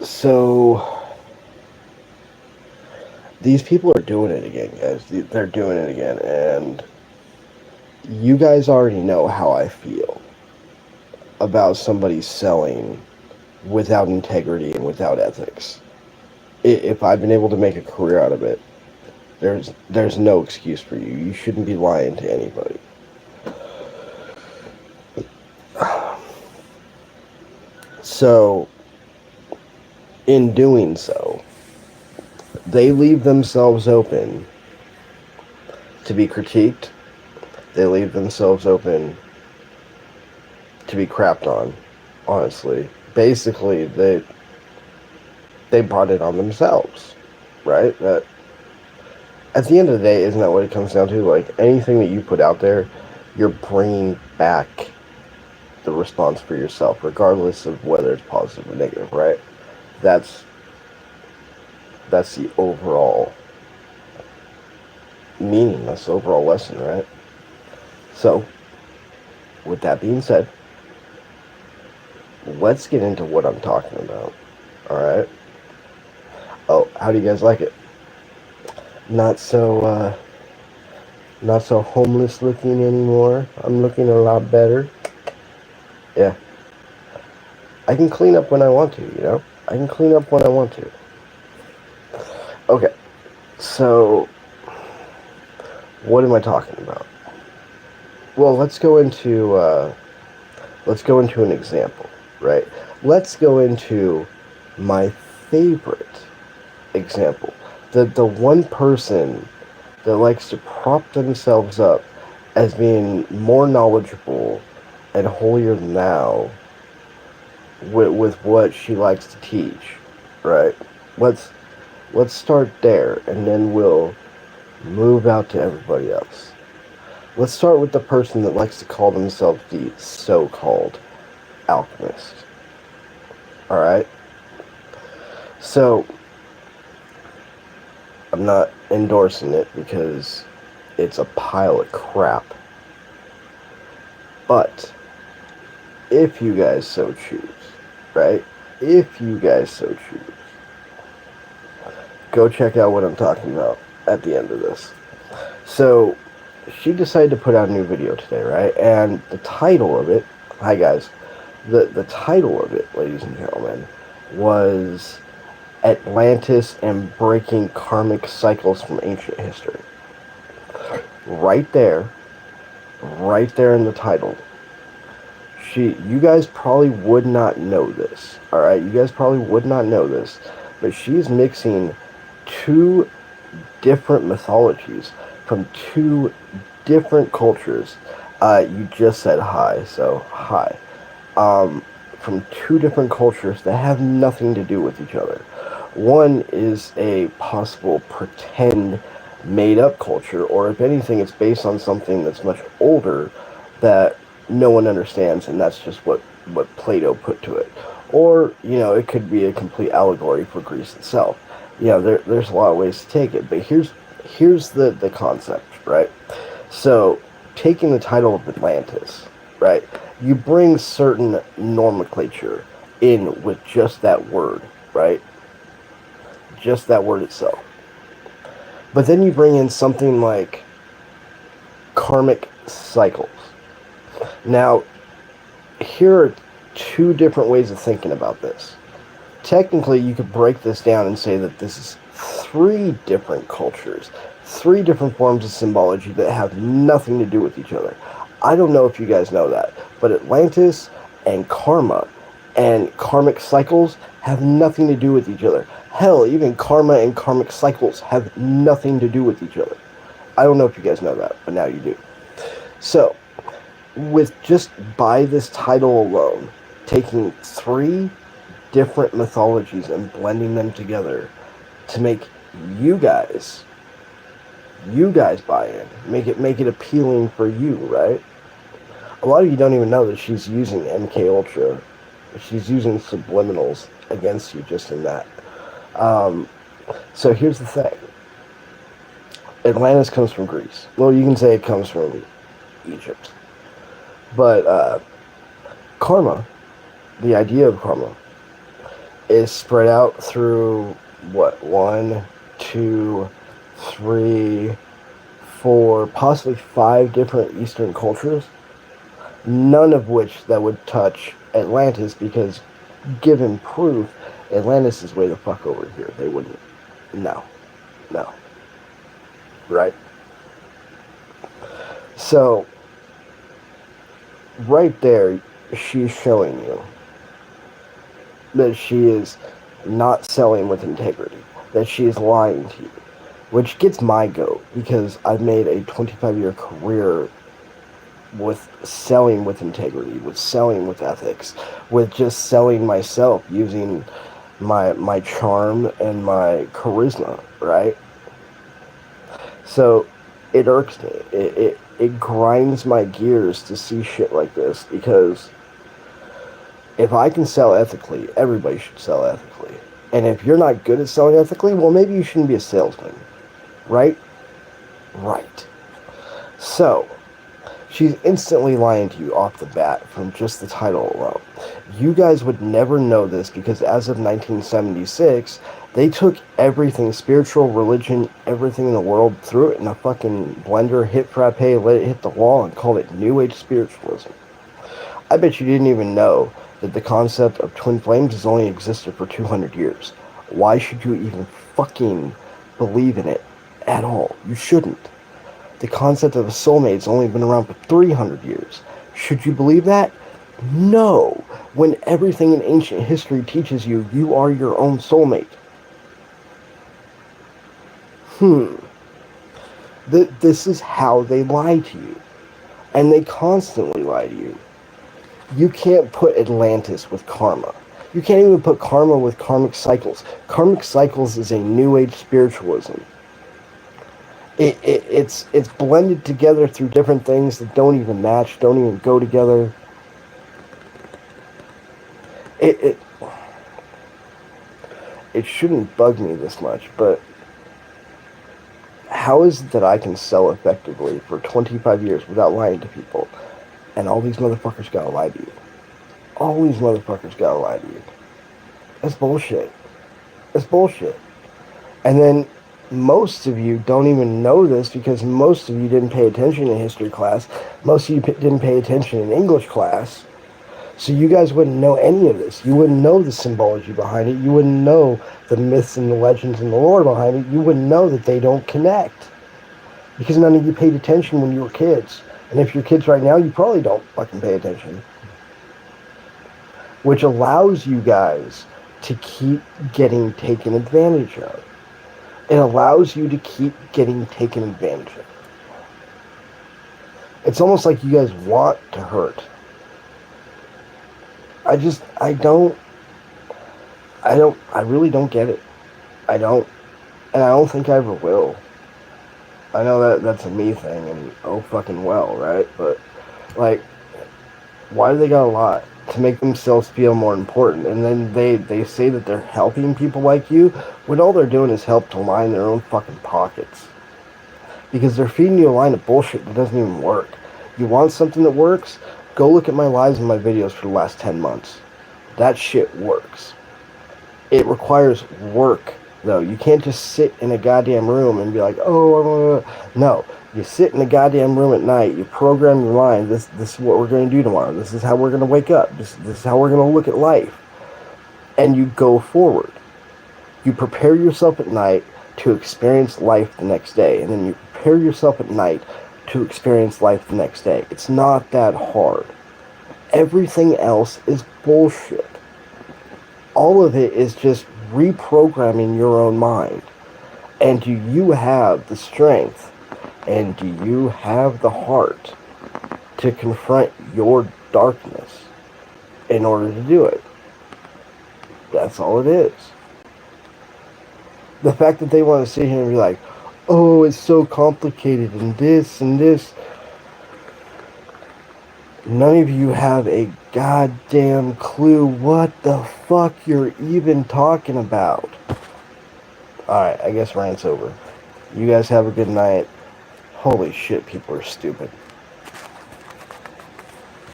So these people are doing it again, guys. They're doing it again, and you guys already know how I feel about somebody selling without integrity and without ethics. If I've been able to make a career out of it, there's no excuse for you. You shouldn't be lying to anybody. So, in doing so, they leave themselves open to be critiqued. They leave themselves open to be crapped on, honestly. Basically, they brought it on themselves, right? That at the end of the day, isn't that what it comes down to? Like anything that you put out there, you're bringing back the response for yourself, regardless of whether it's positive or negative, right? That's that's the overall meaning. That's the overall lesson, right? So, with that being said, let's get into what I'm talking about. All right. Oh, how do you guys like it? Not so, not so homeless looking anymore. I'm looking a lot better. Yeah, I can clean up when I want to. I can clean up when I want to. Okay, so what am I talking about? Well, let's go into an example, right? Let's go into my favorite example. The one person that likes to prop themselves up as being more knowledgeable and holier than thou with what she likes to teach, right? Let's let's start there, and then we'll move out to everybody else. Let's start with the person that likes to call themselves the so-called alchemist. All right. So I'm not endorsing it because it's a pile of crap. But if you guys so choose, right? If you guys so choose, go check out what I'm talking about at the end of this. So, she decided to put out a new video today, right? And the title of it, hi guys, the title of it, ladies and gentlemen, was Atlantis and Breaking Karmic Cycles from Ancient History. Right there, right there in the title. You guys probably would not know this, alright? You guys probably would not know this, but she's mixing two different mythologies from two different cultures. You just said hi, so hi. From two different cultures that have nothing to do with each other. One is a possible pretend made up culture, or if anything, it's based on something that's much older that no one understands, and that's just what Plato put to it. Or, it could be a complete allegory for Greece itself. There's a lot of ways to take it, but here's the concept, right? So, taking the title of Atlantis, right? You bring certain nomenclature in with just that word, right? Just that word itself. But then you bring in something like karmic cycles. Now, here are two different ways of thinking about this. Technically, you could break this down and say that this is three different cultures, three different forms of symbology that have nothing to do with each other. I don't know if you guys know that, but Atlantis and karma and karmic cycles have nothing to do with each other. Hell, even karma and karmic cycles have nothing to do with each other. I don't know if you guys know that, but now you do. So, with just by this title alone, taking three different mythologies and blending them together to make you guys buy in, make it appealing for you, right? A lot of you don't even know that she's using MK Ultra. She's using subliminals against you just in that. So here's the thing. Atlantis comes from Greece. Well, you can say it comes from Egypt. But karma, the idea of karma, is spread out through what, 1, 2, 3, 4, possibly 5 different Eastern cultures, none of which that would touch Atlantis, because given proof, Atlantis is way the fuck over here. They wouldn't. No. Right? So, right there, she's showing you that she is not selling with integrity, that she is lying to you, which gets my goat, because I've made a 25-year career with selling with integrity, with selling with ethics, with just selling myself using my charm and my charisma, right? So it irks me. It grinds my gears to see shit like this, because if I can sell ethically, everybody should sell ethically. And if you're not good at selling ethically, well, maybe you shouldn't be a salesman, right? Right. So, she's instantly lying to you off the bat from just the title alone. You guys would never know this, because as of 1976, they took everything, spiritual, religion, everything in the world, threw it in a fucking blender, hit frappe, let it hit the wall, and called it New Age spiritualism. I bet you didn't even know that the concept of twin flames has only existed for 200 years. Why should you even fucking believe in it at all? You shouldn't. The concept of a soulmate has only been around for 300 years. Should you believe that? No. When everything in ancient history teaches you, you are your own soulmate. This is how they lie to you. And they constantly lie to you. You can't put Atlantis with karma. You can't even put karma with karmic cycles. Karmic cycles is a new age spiritualism. It's blended together through different things that don't even match, don't even go together. It shouldn't bug me this much, but how is it that I can sell effectively for 25 years without lying to people, and all these motherfuckers gotta lie to you? All these motherfuckers gotta lie to you. That's bullshit. That's bullshit. And then most of you don't even know this, because most of you didn't pay attention in history class. Most of you didn't pay attention in English class. So you guys wouldn't know any of this. You wouldn't know the symbology behind it. You wouldn't know the myths and the legends and the lore behind it. You wouldn't know that they don't connect, because none of you paid attention when you were kids. And if you're kids right now, you probably don't fucking pay attention. Which allows you guys to keep getting taken advantage of. It allows you to keep getting taken advantage of. It's almost like you guys want to hurt. I really don't get it. I don't. And I don't think I ever will. I know that that's a me thing, and oh fucking well, right? But, like, why do they gotta lie? To make themselves feel more important. And then they say that they're helping people like you, when all they're doing is help to line their own fucking pockets. Because they're feeding you a line of bullshit that doesn't even work. You want something that works? Go look at my lives and my videos for the last 10 months. That shit works. It requires work, though. You can't just sit in a goddamn room and be like, oh, no. You sit in a goddamn room at night, you program your mind, this is what we're going to do tomorrow, this is how we're going to wake up, this is how we're going to look at life. And you go forward. You prepare yourself at night to experience life the next day, and then you prepare yourself at night to experience life the next day. It's not that hard. Everything else is bullshit. All of it is just reprogramming your own mind. And do you have the strength, and do you have the heart to confront your darkness in order to do it? That's all it is. The fact that they want to sit here and be like, oh, it's so complicated, and this and this. None of you have a goddamn clue what the fuck you're even talking about. Alright, I guess rant's over. You guys have a good night. Holy shit, people are stupid.